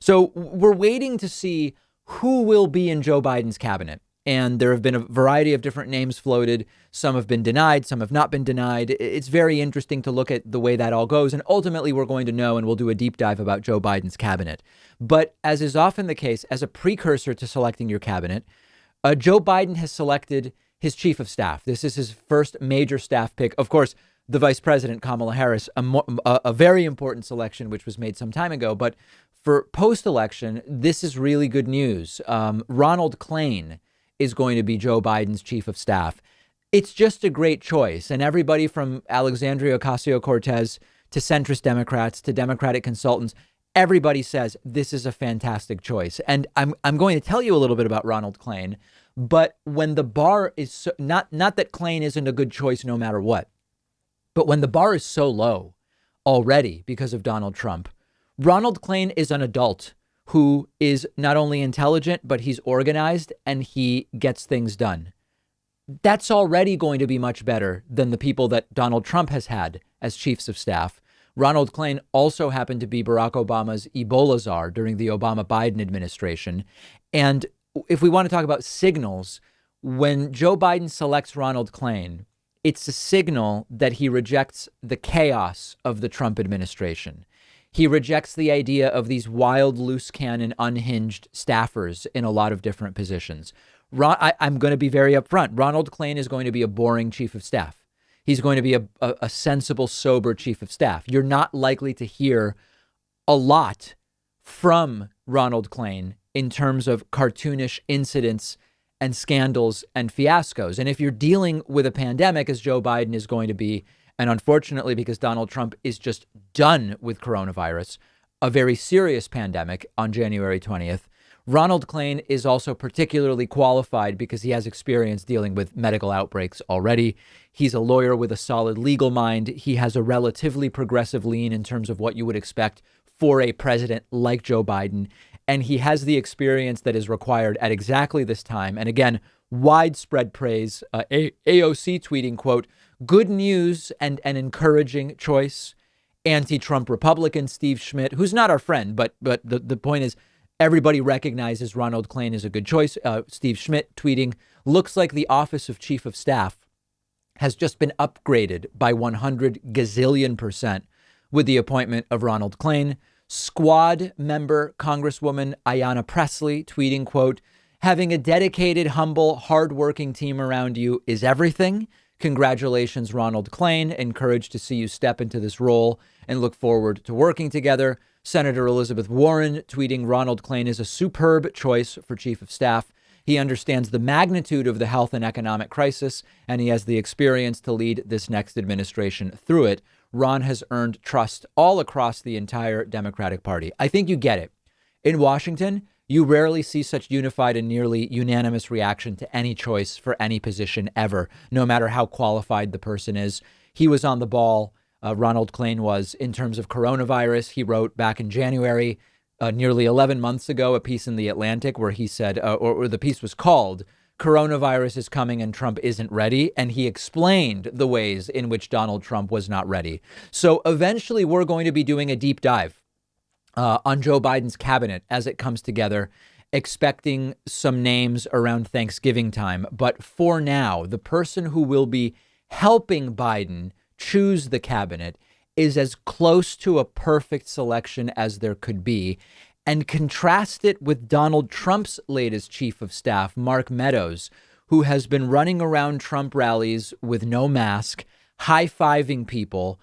So we're waiting to see who will be in Joe Biden's cabinet. And there have been a variety of different names floated. Some have been denied. Some have not been denied. It's very interesting to look at the way that all goes. And ultimately, we're going to know, and we'll do a deep dive about Joe Biden's cabinet. But as is often the case, as a precursor to selecting your cabinet, Joe Biden has selected his chief of staff. This is his first major staff pick. Of course, the vice president, Kamala Harris, a very important selection, which was made some time ago. But for post-election, this is really good news. Ronald Klain is going to be Joe Biden's chief of staff. It's just a great choice. And everybody from Alexandria Ocasio-Cortez to centrist Democrats to Democratic consultants, everybody says this is a fantastic choice. And I'm going to tell you a little bit about Ronald Klain. But when the bar is so, not that Klain isn't a good choice no matter what, but when the bar is so low already because of Donald Trump, Ronald Klain is an adult who is not only intelligent, but he's organized and he gets things done. That's already going to be much better than the people that Donald Trump has had as chiefs of staff. Ronald Klain also happened to be Barack Obama's Ebola czar during the Obama-Biden administration. And if we want to talk about signals, when Joe Biden selects Ronald Klain, it's a signal that he rejects the chaos of the Trump administration. He rejects the idea of these wild, loose cannon, unhinged staffers in a lot of different positions. I'm going to be very upfront. Ronald Klain is going to be a boring chief of staff. He's going to be a sensible, sober chief of staff. You're not likely to hear a lot from Ronald Klain in terms of cartoonish incidents and scandals and fiascos. And if you're dealing with a pandemic, as Joe Biden is going to be, and unfortunately, because Donald Trump is just done with coronavirus, a very serious pandemic on January 20th, Ronald Klain is also particularly qualified because he has experience dealing with medical outbreaks already. He's a lawyer with a solid legal mind. He has a relatively progressive lean in terms of what you would expect for a president like Joe Biden. And he has the experience that is required at exactly this time. And again, widespread praise. AOC tweeting, quote, "Good news and an encouraging choice." Anti-Trump Republican Steve Schmidt, who's not our friend, but the point is everybody recognizes Ronald Klain is a good choice. Steve Schmidt tweeting, "Looks like the office of chief of staff has just been upgraded by 100 gazillion% with the appointment of Ronald Klain." Squad member Congresswoman Ayanna Pressley tweeting, quote, "Having a dedicated, humble, hardworking team around you is everything. Congratulations, Ronald Klain. Encouraged to see you step into this role and look forward to working together." Senator Elizabeth Warren tweeting, "Ronald Klain is a superb choice for chief of staff. He understands the magnitude of the health and economic crisis, and he has the experience to lead this next administration through it. Ron has earned trust all across the entire Democratic Party." I think you get it. In Washington, you rarely see such unified and nearly unanimous reaction to any choice for any position ever, no matter how qualified the person is. He was on the ball. Ronald Klain was, in terms of coronavirus. He wrote back in January, nearly 11 months ago, a piece in The Atlantic where he said, or the piece was called "Coronavirus is coming and Trump isn't ready." And he explained the ways in which Donald Trump was not ready. So eventually we're going to be doing a deep dive on Joe Biden's cabinet as it comes together, expecting some names around Thanksgiving time. But for now, the person who will be helping Biden choose the cabinet is as close to a perfect selection as there could be. And contrast it with Donald Trump's latest chief of staff, Mark Meadows, who has been running around Trump rallies with no mask, high-fiving people.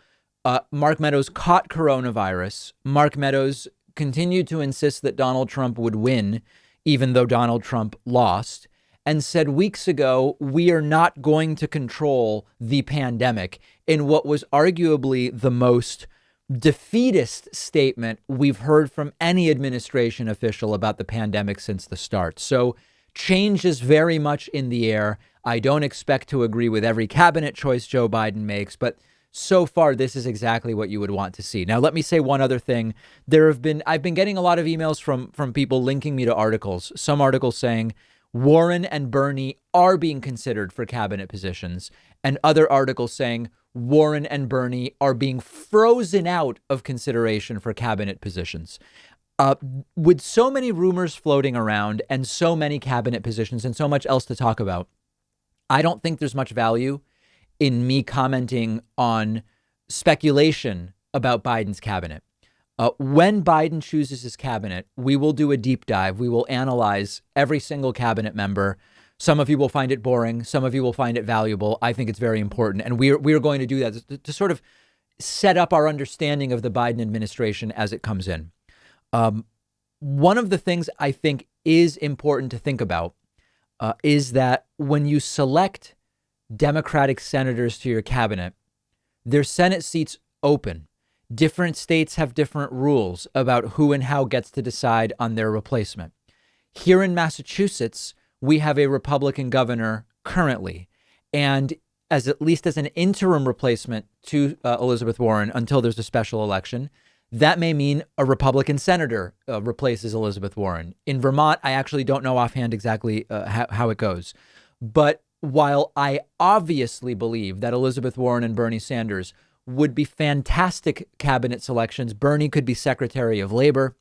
Mark Meadows caught coronavirus. Mark Meadows continued to insist that Donald Trump would win, even though Donald Trump lost, and said weeks ago, "We are not going to control the pandemic," in what was arguably the most defeatist statement we've heard from any administration official about the pandemic since the start. So change is very much in the air. I don't expect to agree with every cabinet choice Joe Biden makes, but so far, this is exactly what you would want to see. Now, let me say one other thing. I've been getting a lot of emails from people linking me to articles, some articles saying Warren and Bernie are being considered for cabinet positions, and other articles saying Warren and Bernie are being frozen out of consideration for cabinet positions. Uh, with so many rumors floating around and so many cabinet positions and so much else to talk about, I don't think there's much value in me commenting on speculation about Biden's cabinet. When Biden chooses his cabinet, we will do a deep dive. We will analyze every single cabinet member. Some of you will find it boring. Some of you will find it valuable. I think it's very important. And we are going to do that to sort of set up our understanding of the Biden administration as it comes in. One of the things I think is important to think about is that when you select Democratic senators to your cabinet, their Senate seats open. Different states have different rules about who and how gets to decide on their replacement. Here in Massachusetts, we have a Republican governor currently, and at least as an interim replacement to Elizabeth Warren until there's a special election, that may mean a Republican senator replaces Elizabeth Warren. In Vermont, I actually don't know offhand exactly how it goes. But while I obviously believe that Elizabeth Warren and Bernie Sanders would be fantastic cabinet selections, Bernie could be Secretary of Labor.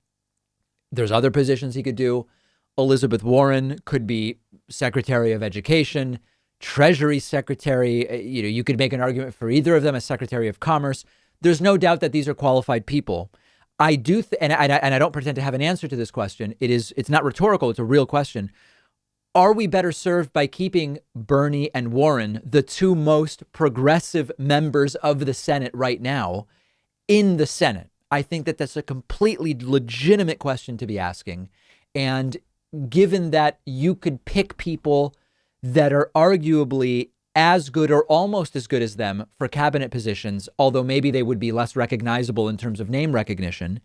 There's other positions he could do. Elizabeth Warren could be Secretary of Education, Treasury Secretary. You could make an argument for either of them as Secretary of Commerce. There's no doubt that these are qualified people. I do, and I don't pretend to have an answer to this question. It's not rhetorical. It's a real question. Are we better served by keeping Bernie and Warren, the two most progressive members of the Senate right now, in the Senate? I think that that's a completely legitimate question to be asking. And given that you could pick people that are arguably as good or almost as good as them for cabinet positions, although maybe they would be less recognizable in terms of name recognition,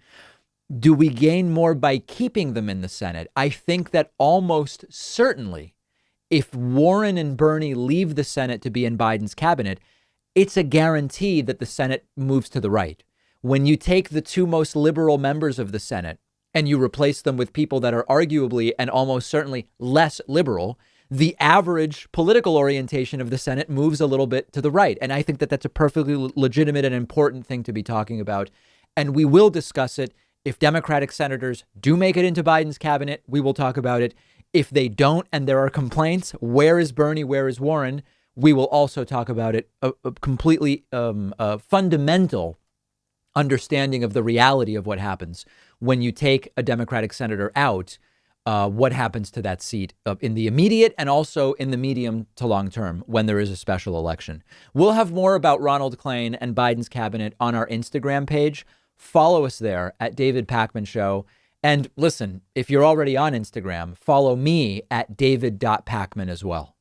do we gain more by keeping them in the Senate? I think that almost certainly, if Warren and Bernie leave the Senate to be in Biden's cabinet, it's a guarantee that the Senate moves to the right. When you take the two most liberal members of the Senate and you replace them with people that are arguably and almost certainly less liberal, the average political orientation of the Senate moves a little bit to the right. And I think that that's a perfectly legitimate and important thing to be talking about. And we will discuss it. If Democratic senators do make it into Biden's cabinet, we will talk about it. If they don't and there are complaints, where is Bernie? Where is Warren? We will also talk about it. A completely fundamental understanding of the reality of what happens when you take a Democratic senator out. What happens to that seat in the immediate and also in the medium to long term when there is a special election. We'll have more about Ronald Klain and Biden's cabinet on our Instagram page. Follow us there at David Pakman Show. And listen, if you're already on Instagram, follow me at david.pakman as well.